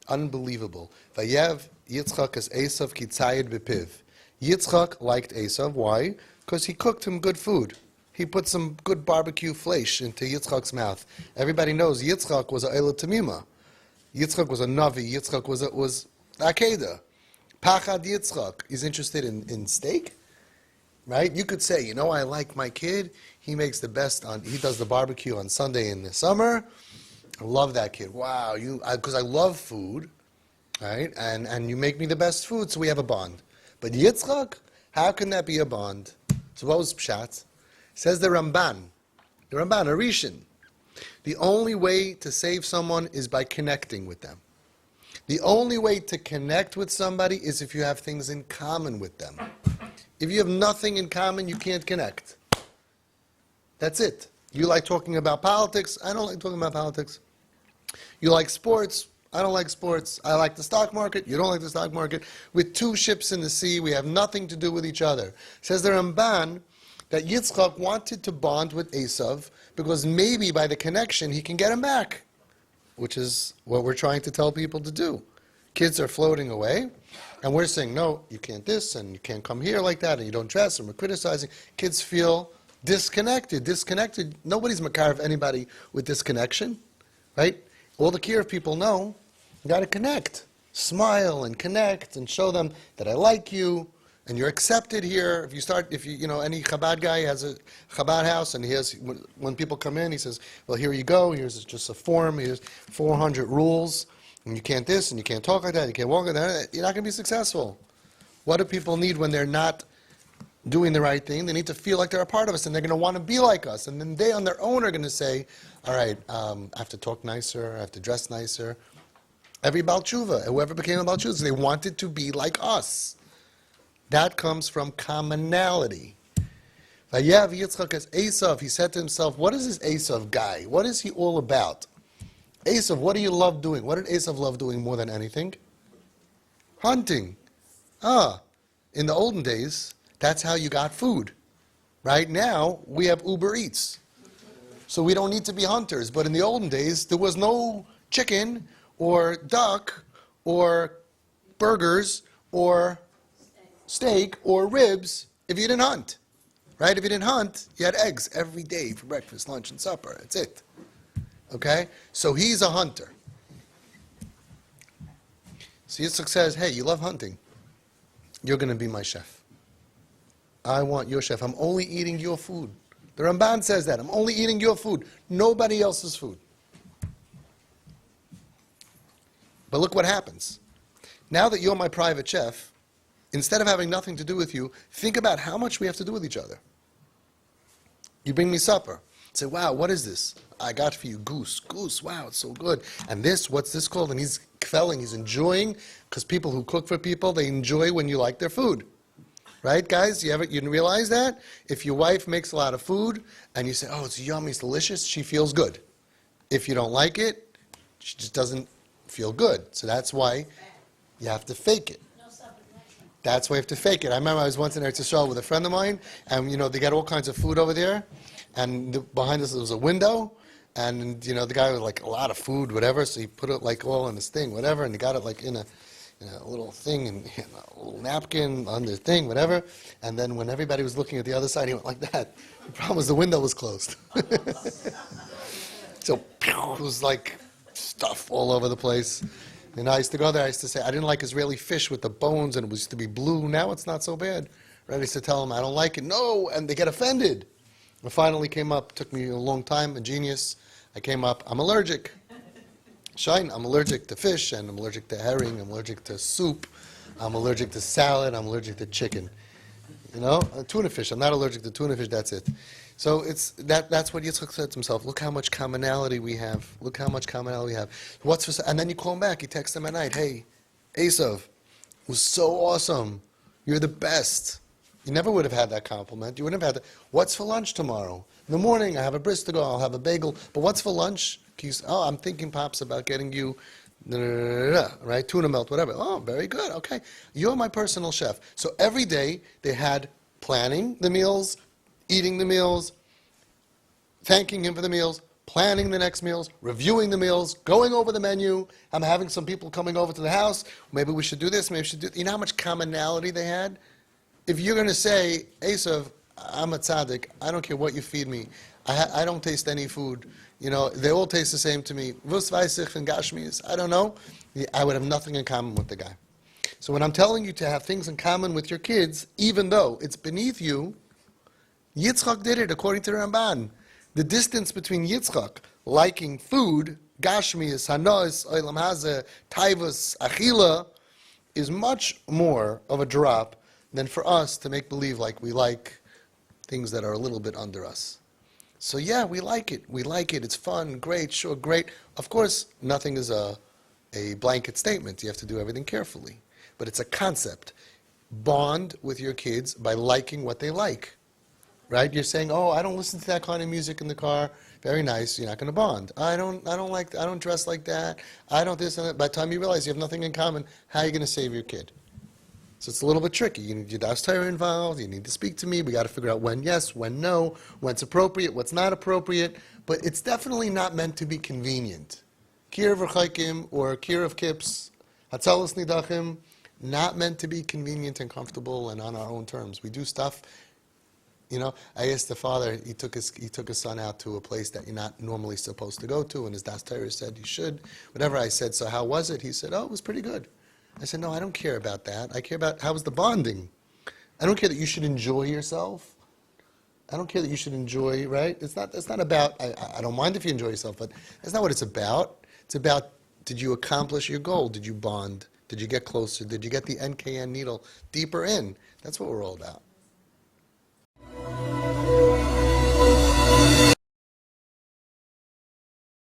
Unbelievable. Vayev Yitzchak as Esav ki tzayid b'piv. Yitzchak liked Esav. Why? Because he cooked him good food. He put some good barbecue flesh into Yitzchak's mouth. Everybody knows Yitzchak was a Eila Tamima. Yitzchak was a Navi. Yitzchak was Akedah. Pachad Yitzchak. He's interested in steak, right? You could say, I like my kid. He makes the best he does the barbecue on Sunday in the summer. I love that kid. Wow, because I love food, right? And you make me the best food, so we have a bond. But Yitzchak, how can that be a bond? So what was Pshat? Says the Ramban, a Rishon. The only way to save someone is by connecting with them. The only way to connect with somebody is if you have things in common with them. If you have nothing in common, you can't connect. That's it. You like talking about politics. I don't like talking about politics. You like sports. I don't like sports. I like the stock market. You don't like the stock market. With two ships in the sea, we have nothing to do with each other. Says the Ramban that Yitzchak wanted to bond with Esav because maybe by the connection he can get him back, which is what we're trying to tell people to do. Kids are floating away, and we're saying, no, you can't this, and you can't come here like that, and you don't dress, and we're criticizing. Kids feel disconnected. Nobody's makar of anybody with disconnection, right? All the Kiev people know, you got to connect. Smile and connect and show them that I like you and you're accepted here. Any Chabad guy has a Chabad house and when people come in, he says, well, here you go. Here's just a form. Here's 400 rules. And you can't this and you can't talk like that. You can't walk like that. You're not going to be successful. What do people need when they're not doing the right thing? They need to feel like they're a part of us and they're going to want to be like us. And then they on their own are going to say, all right, I have to talk nicer, I have to dress nicer. Every Baal Tshuva, whoever became a Baal Tshuva, they wanted to be like us. That comes from commonality. Vayev Yitzchak as Esav, he said to himself, what is this Esav guy? What is he all about? Esav, what do you love doing? What did Esav love doing more than anything? Hunting. In the olden days, that's how you got food. Right now, we have Uber Eats. So we don't need to be hunters. But in the olden days, there was no chicken or duck or burgers or steak or ribs if you didn't hunt. Right? If you didn't hunt, you had eggs every day for breakfast, lunch, and supper. That's it. Okay? So he's a hunter. So Yitzchak says, hey, you love hunting. You're going to be my chef. I want your chef. I'm only eating your food. The Ramban says that. I'm only eating your food. Nobody else's food. But look what happens. Now that you're my private chef, instead of having nothing to do with you, think about how much we have to do with each other. You bring me supper. Say, wow, what is this? I got for you goose. Goose, wow, it's so good. And this, what's this called? And he's kvelling, he's enjoying, because people who cook for people, they enjoy when you like their food. Right, guys? You realize that? If your wife makes a lot of food, and you say, oh, it's yummy, it's delicious, she feels good. If you don't like it, she just doesn't feel good. So that's why you have to fake it. That's why you have to fake it. I remember I was once in Eretz Yisrael with a friend of mine, and they got all kinds of food over there, and behind us there was a window, and the guy was like a lot of food, whatever, so he put it like all in this thing, whatever, and he got it like in a little thing, and a little napkin on the thing, whatever, and then when everybody was looking at the other side, he went like that. The problem was the window was closed. So it was like stuff all over the place. And I used to go there, I used to say, I didn't like Israeli fish with the bones, and it used to be blue. Now it's not so bad. Right? I used to tell them, I don't like it. No, and they get offended. I finally came up, took me a long time, a genius. I came up, I'm allergic. Shine, I'm allergic to fish, and I'm allergic to herring, I'm allergic to soup, I'm allergic to salad, I'm allergic to chicken. Tuna fish, I'm not allergic to tuna fish, that's it. So that's what Yitzchak said to himself. Look how much commonality we have. Look how much commonality we have. And then you call him back. You text him at night. Hey, Esav, it was so awesome. You're the best. You never would have had that compliment. You wouldn't have had that. What's for lunch tomorrow? In the morning, I have a bris to go. I'll have a bagel. But what's for lunch? I'm thinking, Pops, about getting you, right? Tuna melt, whatever. Oh, very good. Okay. You're my personal chef. So every day they had planning the meals, eating the meals, thanking him for the meals, planning the next meals, reviewing the meals, going over the menu. I'm having some people coming over to the house. Maybe we should do this, maybe we should do... You know how much commonality they had? If you're going to say, Esav, I'm a tzaddik, I don't care what you feed me. I don't taste any food. You know, they all taste the same to me. Vus weisich and gashmis, I don't know. I would have nothing in common with the guy. So when I'm telling you to have things in common with your kids, even though it's beneath you, Yitzchak did it according to Ramban. The distance between Yitzchak liking food, gashmis, hanos, olam hazeh, taivus, achila, is much more of a drop than for us to make believe like we like things that are a little bit under us. So yeah, we like it. We like it. It's fun, great, sure, great. Of course, nothing is a blanket statement. You have to do everything carefully. But it's a concept. Bond with your kids by liking what they like. Right? You're saying, oh, I don't listen to that kind of music in the car. Very nice. You're not going to bond. I don't dress like that. I don't this and that. By the time you realize you have nothing in common, how are you going to save your kid? So it's a little bit tricky. You need your das Torah involved. You need to speak to me. We got to figure out when yes, when no, when's appropriate, what's not appropriate. But it's definitely not meant to be convenient. Kir of Rechaikim or Kir of Kips, Hatzalos Nidachim, not meant to be convenient and comfortable and on our own terms. We do stuff. You know, I asked the father. He took his son out to a place that you're not normally supposed to go to, and his das Torah said you should. Whatever I said. So how was it? He said, oh, it was pretty good. I said, no, I don't care about that. I care about how was the bonding. I don't care that you should enjoy yourself. I don't care that you should enjoy, right? It's not about, I don't mind if you enjoy yourself, but that's not what it's about. It's about, did you accomplish your goal? Did you bond? Did you get closer? Did you get the NKN needle deeper in? That's what we're all about.